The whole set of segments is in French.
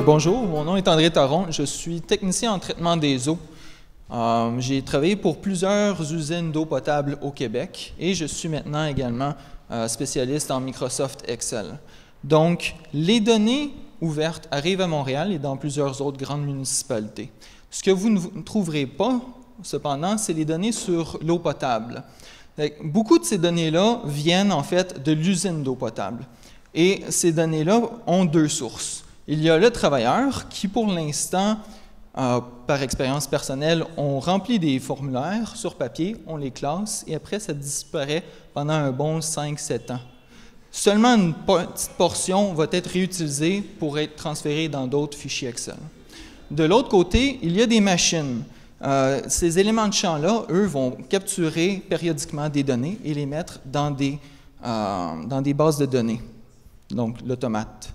Bonjour, mon nom est André Taron, je suis technicien en traitement des eaux. J'ai travaillé pour plusieurs usines d'eau potable au Québec et je suis maintenant également spécialiste en Microsoft Excel. Donc, les données ouvertes arrivent à Montréal et dans plusieurs autres grandes municipalités. Ce que vous ne trouverez pas, cependant, c'est les données sur l'eau potable. Beaucoup de ces données-là viennent en fait de l'usine d'eau potable. Et ces données-là ont deux sources. Il y a le travailleur qui, pour l'instant, par expérience personnelle, on remplit des formulaires sur papier, on les classe et après, ça disparaît pendant un bon 5-7 ans. Seulement une petite portion va être réutilisée pour être transférée dans d'autres fichiers Excel. De l'autre côté, il y a des machines. Ces éléments de champ-là, eux, vont capturer périodiquement des données et les mettre dans des bases de données, donc l'automate.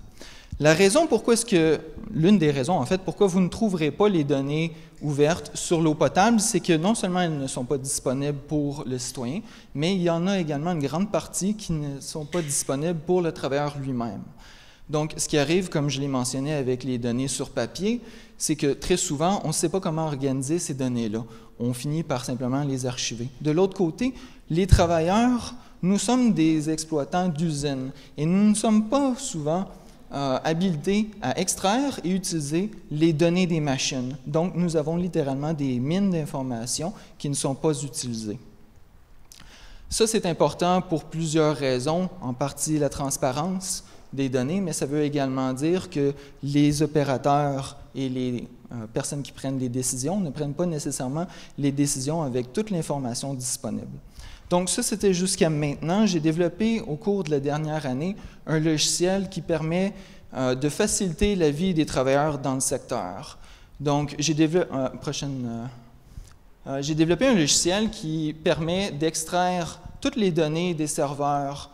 L'une des raisons, en fait, pourquoi vous ne trouverez pas les données ouvertes sur l'eau potable, c'est que non seulement elles ne sont pas disponibles pour le citoyen, mais il y en a également une grande partie qui ne sont pas disponibles pour le travailleur lui-même. Donc, ce qui arrive, comme je l'ai mentionné avec les données sur papier, c'est que très souvent, on ne sait pas comment organiser ces données-là. On finit par simplement les archiver. De l'autre côté, les travailleurs, nous sommes des exploitants d'usines et nous ne sommes pas souvent habilités à extraire et utiliser les données des machines. Donc, nous avons littéralement des mines d'informations qui ne sont pas utilisées. Ça, c'est important pour plusieurs raisons, en partie la transparence des données, mais ça veut également dire que les opérateurs et les personnes qui prennent les décisions ne prennent pas nécessairement les décisions avec toute l'information disponible. Donc ça, c'était jusqu'à maintenant. J'ai développé au cours de la dernière année un logiciel qui permet de faciliter la vie des travailleurs dans le secteur. Donc, j'ai développé un logiciel qui permet d'extraire toutes les données des serveurs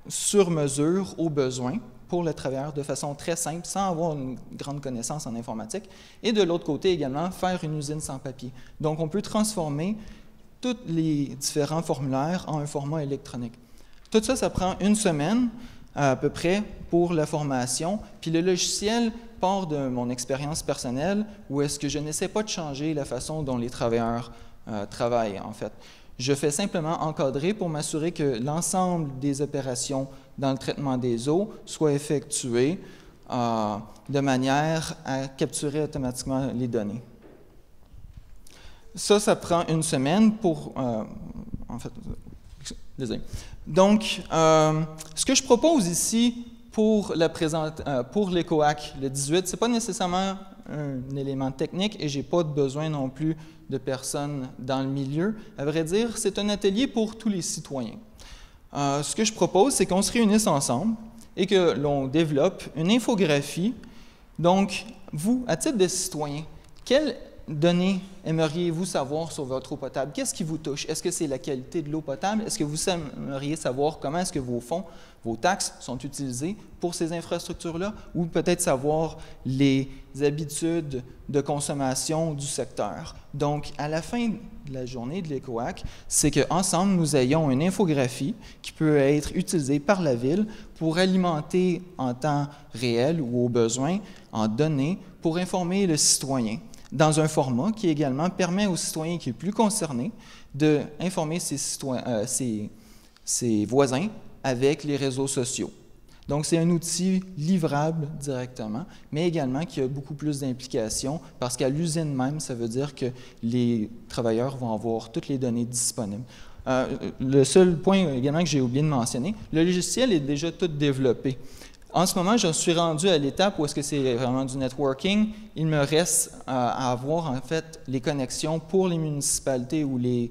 sur mesure au besoin pour le travailleur de façon très simple, sans avoir une grande connaissance en informatique. Et de l'autre côté également, faire une usine sans papier. Donc, on peut transformer tous les différents formulaires en un format électronique. Tout ça, ça prend une semaine à peu près pour la formation. Puis le logiciel part de mon expérience personnelle où est-ce que je n'essaie pas de changer la façon dont les travailleurs travaillent, en fait. Je fais simplement encadrer pour m'assurer que l'ensemble des opérations dans le traitement des eaux soient effectuées de manière à capturer automatiquement les données. Ça prend une semaine pour... désolé. Donc, ce que je propose ici pour l'ECOAC, le 18, ce n'est pas nécessairement un élément technique et je n'ai pas besoin non plus de personnes dans le milieu. À vrai dire, c'est un atelier pour tous les citoyens. Ce que je propose, c'est qu'on se réunisse ensemble et que l'on développe une infographie. Donc, vous, à titre de citoyen, quelles données aimeriez-vous savoir sur votre eau potable? Qu'est-ce qui vous touche? Est-ce que c'est la qualité de l'eau potable? Est-ce que vous aimeriez savoir comment est-ce que vos fonds, vos taxes sont utilisées pour ces infrastructures-là? Ou peut-être savoir les habitudes de consommation du secteur. Donc, à la fin de la journée de l'ECOAC, c'est qu'ensemble, nous ayons une infographie qui peut être utilisée par la Ville pour alimenter en temps réel ou au besoin en données pour informer le citoyen, dans un format qui également permet aux citoyens qui est plus concerné d'informer ses voisins avec les réseaux sociaux. Donc, c'est un outil livrable directement, mais également qui a beaucoup plus d'implications parce qu'à l'usine même, ça veut dire que les travailleurs vont avoir toutes les données disponibles. Le seul point également que j'ai oublié de mentionner, le logiciel est déjà tout développé. En ce moment, je suis rendu à l'étape où est-ce que c'est vraiment du networking. Il me reste à avoir en fait les connexions pour les municipalités ou les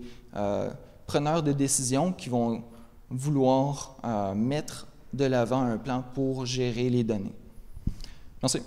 preneurs de décision qui vont vouloir mettre de l'avant un plan pour gérer les données. Merci.